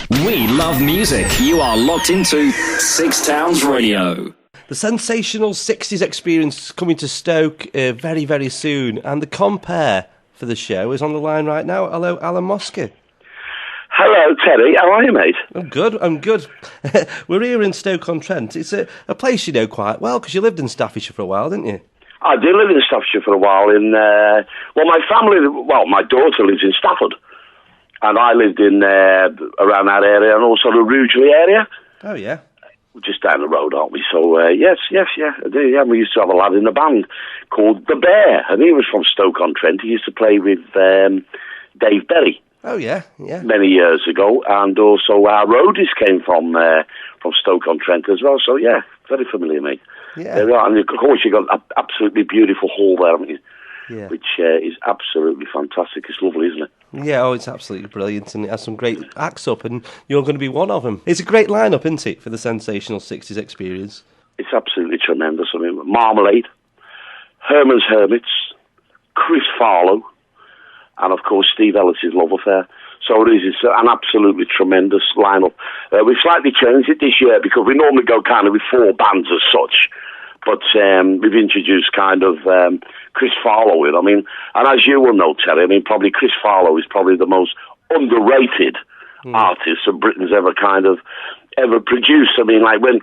We love music. You are locked into Six Towns Radio. The Sensational Sixties Experience is coming to Stoke very, very soon. And the compere for the show is on the line right now. Hello, Alan Mosca. Hello, Terry. How are you, mate? I'm good. We're here in Stoke-on-Trent. It's a place you know quite well, because you lived in Staffordshire for a while, didn't you? I did live in Staffordshire for a while. My daughter lives in Stafford. And I lived in around that area, and also the Rugeley area. Oh, yeah. We're just down the road, aren't we? So, yes, I do. Yeah, we used to have a lad in the band called The Bear, and he was from Stoke-on-Trent. He used to play with Dave Berry. Oh, yeah. Many years ago, and also our roadies came from Stoke-on-Trent as well. So, yeah, very familiar, mate. Yeah. And, of course, you've got an absolutely beautiful hall there, haven't you? Yeah. Which is absolutely fantastic. It's lovely, isn't it? Yeah, it's absolutely brilliant, and it has some great acts up, and you're going to be one of them. It's a great lineup, isn't it, for the Sensational Sixties Experience? It's absolutely tremendous. I mean, Marmalade, Herman's Hermits, Chris Farlow, and of course Steve Ellis's Love Affair. So it's an absolutely tremendous lineup. We've slightly changed it this year because we normally go kind of with four bands as such. But we've introduced kind of Chris Farlow in. I mean, and as you will know, Terry, I mean, probably Chris Farlow is probably the most underrated artist that Britain's ever produced. I mean, like when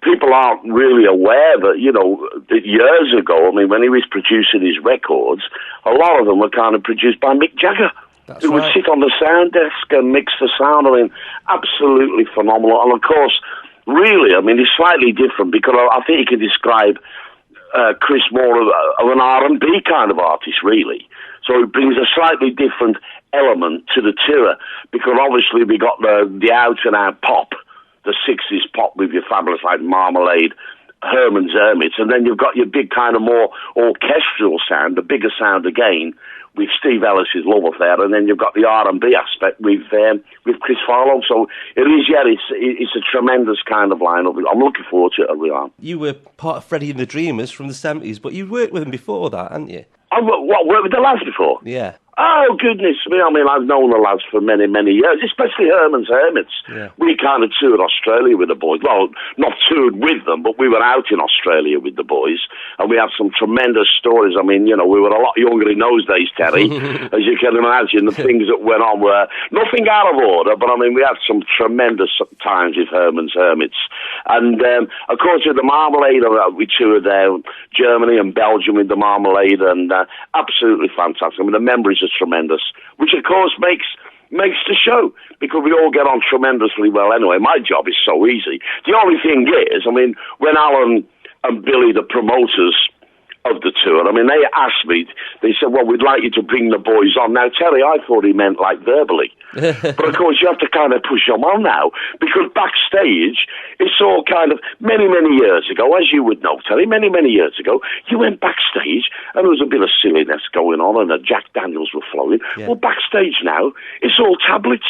people aren't really aware that, you know, that years ago, I mean, when he was producing his records, a lot of them were kind of produced by Mick Jagger. That's who would sit on the sound desk and mix the sound. I mean, absolutely phenomenal. And of course, really, I mean, it's slightly different because I think you can describe Chris more of an R&B kind of artist, really. So it brings a slightly different element to the tour because obviously we got the out-and-out pop, the 60s pop with your fabulous like Marmalade, Herman's Hermits, and then you've got your big kind of more orchestral sound, the bigger sound again, with Steve Ellis's Love Affair, and then you've got the R&B aspect with Chris Farlow. So it's a tremendous kind of lineup. I'm looking forward to it, I really am. You were part of Freddie and the Dreamers from the 70s, but you worked with them before that, hadn't you? I worked with the lads before? Yeah. Oh, goodness me. I mean, I've known the lads for many, many years, especially Herman's Hermits. Yeah. We kind of toured Australia with the boys. Well, not toured with them, but we were out in Australia with the boys, and we had some tremendous stories. I mean, you know, we were a lot younger in those days, Terry. As you can imagine, the things that went on were nothing out of order, but I mean, we had some tremendous times with Herman's Hermits. And, of course, with the Marmalade, we toured Germany and Belgium with the Marmalade, and absolutely fantastic. I mean, the memories are tremendous, which of course makes the show, because we all get on tremendously well anyway. My job is so easy. The only thing is, I mean, when Alan and Billy, the promoters of the tour, I mean, they asked me, they said, well, we'd like you to bring the boys on. Now, Terry, I thought he meant like verbally. But of course, you have to kind of push them on now, because backstage, it's all kind of many, many years ago, as you would know, Terry, many, many years ago, you went backstage and there was a bit of silliness going on and the Jack Daniels were flowing. Yeah. Well, backstage now, it's all tablets,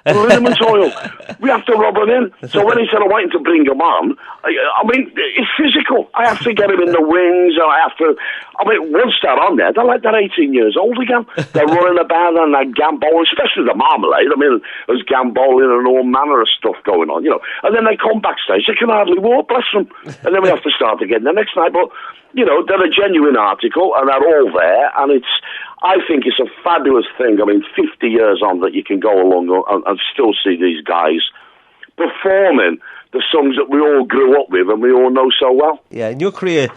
liniment oil. We have to rub them in. So when he said, I want you to bring them on, I mean, it's physical. I have to get them in the wings, and once they're on there, they're like they're 18 years old again. They're running about and they're gamboling, especially the Marmalade. I mean, there's gamboling and all manner of stuff going on, you know. And then they come backstage, they can hardly walk, bless them. And then we have to start again the next night. But, you know, they're a genuine article and they're all there. And I think it's a fabulous thing. I mean, 50 years on that you can go along and still see these guys performing the songs that we all grew up with and we all know so well. Yeah, in your career,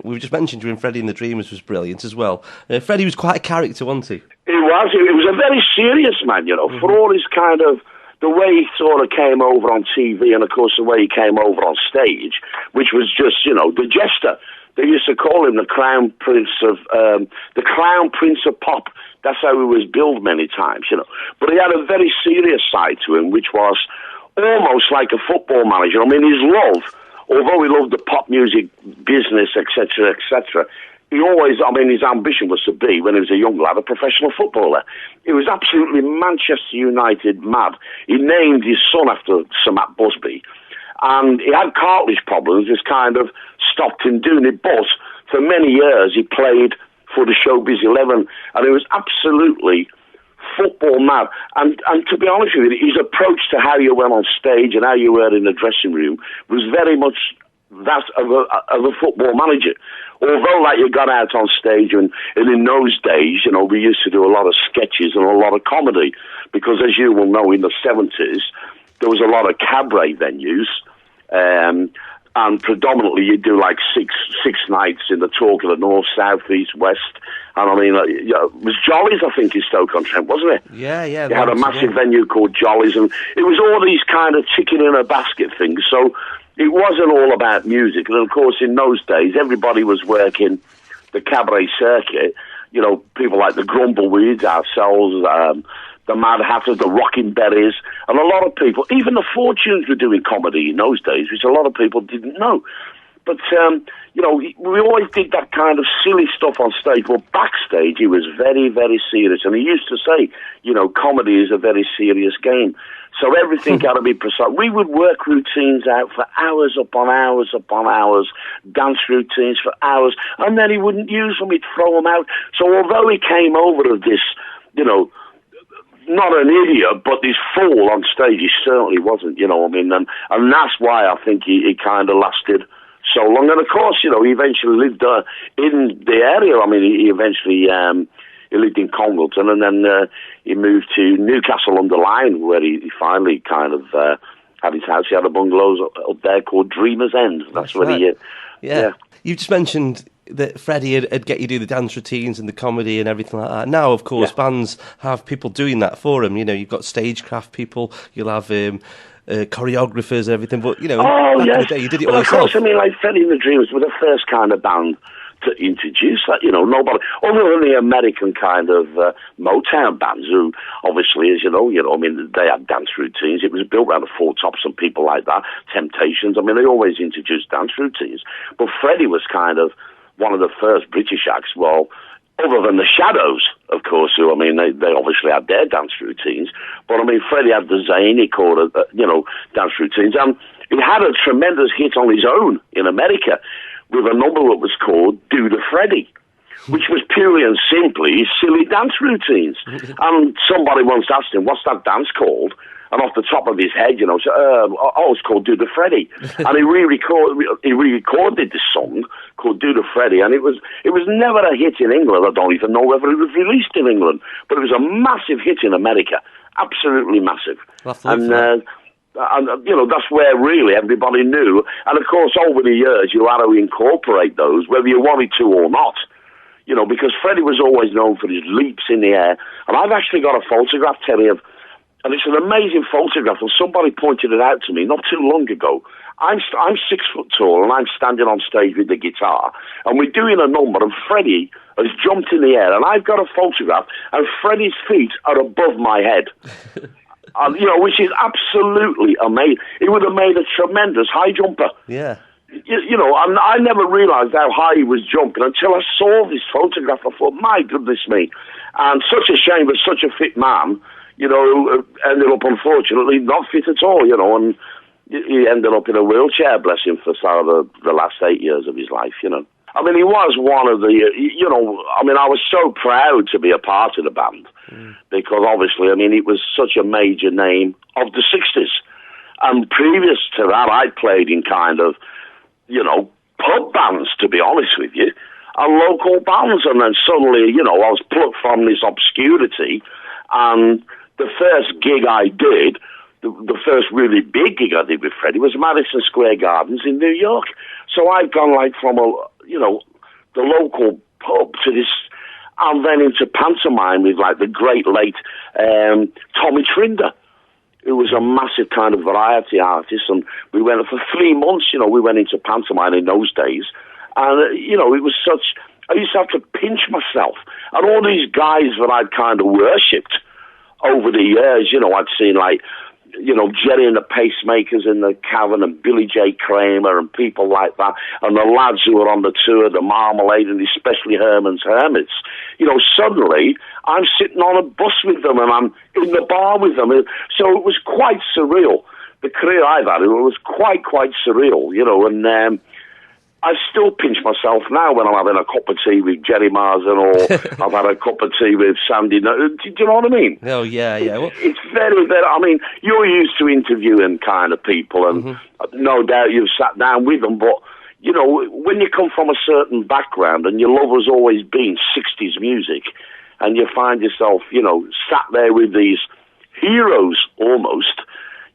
we've just mentioned you in Freddie and the Dreamers was brilliant as well. Freddie was quite a character, wasn't he? He was. He was a very serious man, you know, for all his kind of, the way he sort of came over on TV and, of course, the way he came over on stage, which was just, you know, the jester. They used to call him the Crown Prince of Pop. That's how he was billed many times, you know. But he had a very serious side to him, which was almost like a football manager. I mean, his love, although he loved the pop music business, etc., etc., he always, I mean, his ambition was to be, when he was a young lad, a professional footballer. He was absolutely Manchester United mad. He named his son after Sir Matt Busby. And he had cartilage problems, which kind of stopped him doing it. But for many years, he played for the Showbiz 11, and he was absolutely football mad. And to be honest with you, his approach to how you went on stage and how you were in the dressing room was very much that of a football manager. Although, like, you got out on stage, and in those days, you know, we used to do a lot of sketches and a lot of comedy, because as you will know, in the 70s, there was a lot of cabaret venues, and predominantly you do like six nights in the Talk of the North, South, East, West. And I mean, it was Jolly's, I think, in Stoke-on-Trent, wasn't it? Yeah. They had a massive venue called Jolly's, and it was all these kind of chicken in a basket things. So it wasn't all about music. And of course, in those days, everybody was working the cabaret circuit. You know, people like the Grumbleweeds, ourselves, the Mad Hatters, the Rocking Berries, and a lot of people, even the Fortunes were doing comedy in those days, which a lot of people didn't know. But, you know, we always did that kind of silly stuff on stage, but backstage he was very, very serious. And he used to say, you know, comedy is a very serious game. So everything got to be precise. We would work routines out for hours upon hours upon hours, dance routines for hours, and then he wouldn't use them, he'd throw them out. So although he came over of this, you know, not an idiot, but this fool on stage, he certainly wasn't, you know what I mean? And that's why I think he kind of lasted so long. And of course, you know, he eventually lived in the area. I mean, he eventually he lived in Congleton, and then he moved to Newcastle-under-Lyme, where he finally kind of had his house. He had a bungalow up there called Dreamer's End. That's where right. Yeah. You just mentioned that Freddie would get you do the dance routines and the comedy and everything like that. Now, of course, bands have people doing that for them. You know, you've got stagecraft people, you'll have choreographers and everything. But, you know, back in the day, you did it all yourself. Of course, I mean, like Freddie and the Dreamers were the first kind of band to introduce that, you know, nobody, other than the American kind of Motown bands, who obviously, as you know, I mean, they had dance routines. It was built around the Four Tops and people like that, Temptations. I mean, they always introduced dance routines. But Freddie was kind of one of the first British acts, well, other than the Shadows, of course, who, I mean, they obviously had their dance routines. But, I mean, Freddie had the zany called, dance routines. And he had a tremendous hit on his own in America with a number that was called Do the Freddie, which was purely and simply his silly dance routines. And somebody once asked him, what's that dance called? And off the top of his head, you know, said, it's called Do the Freddie. And he re-recorded this song called Do the Freddie, and it was never a hit in England. I don't even know whether it was released in England, but it was a massive hit in America, absolutely massive. And you know, that's where really everybody knew. And of course, over the years, you had to incorporate those, whether you wanted to or not. You know, because Freddie was always known for his leaps in the air. And I've actually got a photograph, Terry, and it's an amazing photograph, and somebody pointed it out to me not too long ago. I'm 6 foot tall, and I'm standing on stage with the guitar, and we're doing a number, and Freddie has jumped in the air, and I've got a photograph, and Freddie's feet are above my head. And, you know, which is absolutely amazing. He would have made a tremendous high jumper. Yeah. You know, I never realised how high he was jumping until I saw this photograph. I thought, my goodness me. And such a shame for such a fit man, you know, ended up, unfortunately, not fit at all, you know, and he ended up in a wheelchair, bless him, for sort of the last 8 years of his life, you know. I mean, he was one of the, you know, I mean, I was so proud to be a part of the band because obviously, I mean, it was such a major name of the 60s. And previous to that, I played in kind of, you know, pub bands, to be honest with you, and local bands. And then suddenly, you know, I was plucked from this obscurity. And the first gig I did, the first really big gig I did with Freddie was Madison Square Gardens in New York. So I've gone like from the local pub to this, and then into pantomime with like the great late Tommy Trinder, who was a massive kind of variety artist. And we went for 3 months, you know, we went into pantomime in those days. And, you know, it was such, I used to have to pinch myself. And all these guys that I'd kind of worshipped over the years, you know, I'd seen like, you know, Jerry and the Pacemakers in the Cavern and Billy J. Kramer and people like that, and the lads who were on the tour, the Marmalade and especially Herman's Hermits. You know, suddenly I'm sitting on a bus with them and I'm in the bar with them. So it was quite surreal. The career I've had, it was quite surreal, you know, and I still pinch myself now when I'm having a cup of tea with Jerry Marsden or I've had a cup of tea with Sandy. Do you know what I mean? Oh, yeah. Well, it's very, very... I mean, you're used to interviewing kind of people, and no doubt you've sat down with them, but, you know, when you come from a certain background and your love has always been 60s music, and you find yourself, you know, sat there with these heroes almost,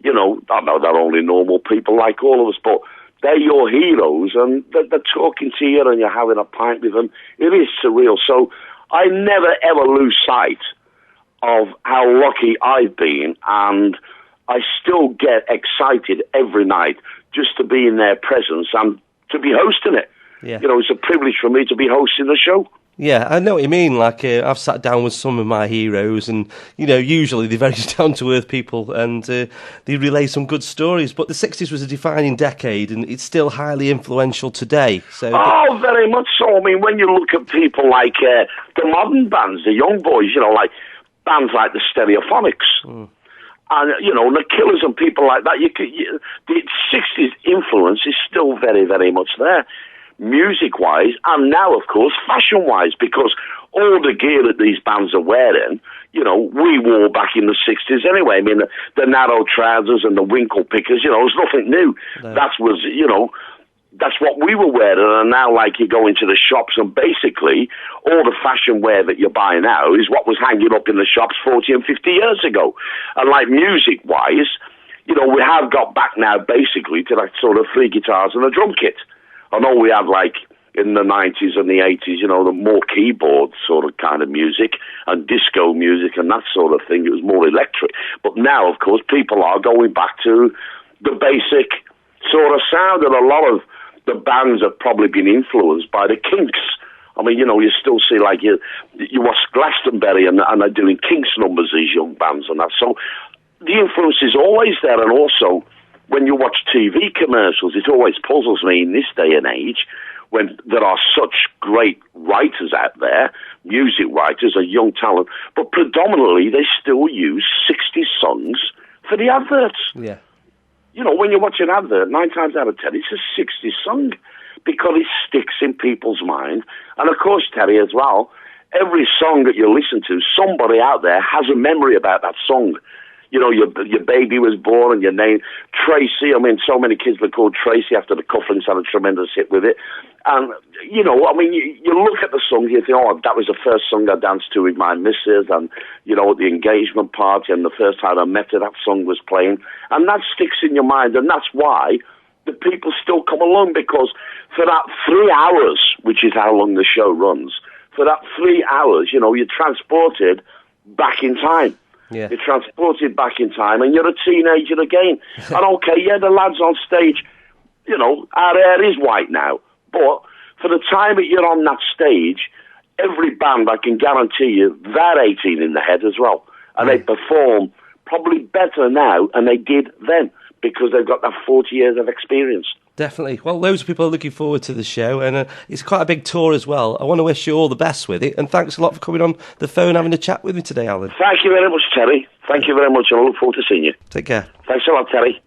you know, I know they're only normal people like all of us, but they're your heroes, and they're talking to you, and you're having a pint with them. It is surreal. So I never, ever lose sight of how lucky I've been, and I still get excited every night just to be in their presence and to be hosting it. Yeah. You know, it's a privilege for me to be hosting the show. Yeah, I know what you mean. Like, I've sat down with some of my heroes, and, you know, usually they're very down-to-earth people, and they relay some good stories. But the 60s was a defining decade, and it's still highly influential today. So, very much so. I mean, when you look at people like the modern bands, the young boys, you know, like bands like the Stereophonics, and, you know, the Killers and people like that, the 60s influence is still very, very much there. Music-wise, and now, of course, fashion-wise, because all the gear that these bands are wearing, you know, we wore back in the 60s anyway. I mean, the narrow trousers and the winkle pickers, you know, it was nothing new. No. That was, you know, that's what we were wearing, and now, like, you go into the shops, and basically, all the fashion wear that you buy now is what was hanging up in the shops 40 and 50 years ago. And, like, music-wise, you know, we have got back now, basically, to that sort of 3 guitars and a drum kit. I know we had, like, in the 90s and the 80s, you know, the more keyboard sort of kind of music and disco music and that sort of thing. It was more electric. But now, of course, people are going back to the basic sort of sound, and a lot of the bands have probably been influenced by the Kinks. I mean, you know, you still see, like, you watch Glastonbury and they're doing Kinks numbers, these young bands and that. So the influence is always there, and also when you watch TV commercials, it always puzzles me in this day and age when there are such great writers out there, music writers, a young talent, but predominantly they still use 60s songs for the adverts. Yeah. You know, when you watch an advert, 9 times out of 10, it's a 60s song because it sticks in people's mind. And of course, Terry, as well, every song that you listen to, somebody out there has a memory about that song. You know, your baby was born and your name, Tracy. I mean, so many kids were called Tracy after the Cufflinks had a tremendous hit with it. And, you know, I mean, you look at the song, you think, oh, that was the first song I danced to with my missus, and, you know, at the engagement party, and the first time I met her, that song was playing. And that sticks in your mind, and that's why the people still come along, because for that 3 hours, which is how long the show runs, for that 3 hours, you know, you're transported back in time. Yeah. You're transported back in time, and you're a teenager again. And okay, yeah, the lads on stage, you know, our hair is white now, but for the time that you're on that stage, every band, I can guarantee you, they're 18 in the head as well. And they perform probably better now than they did then, because they've got that 40 years of experience. Definitely. Well, loads of people are looking forward to the show, and it's quite a big tour as well. I want to wish you all the best with it, and thanks a lot for coming on the phone having a chat with me today, Alan. Thank you very much, Terry. Thank you very much, and I look forward to seeing you. Take care. Thanks a lot, Terry.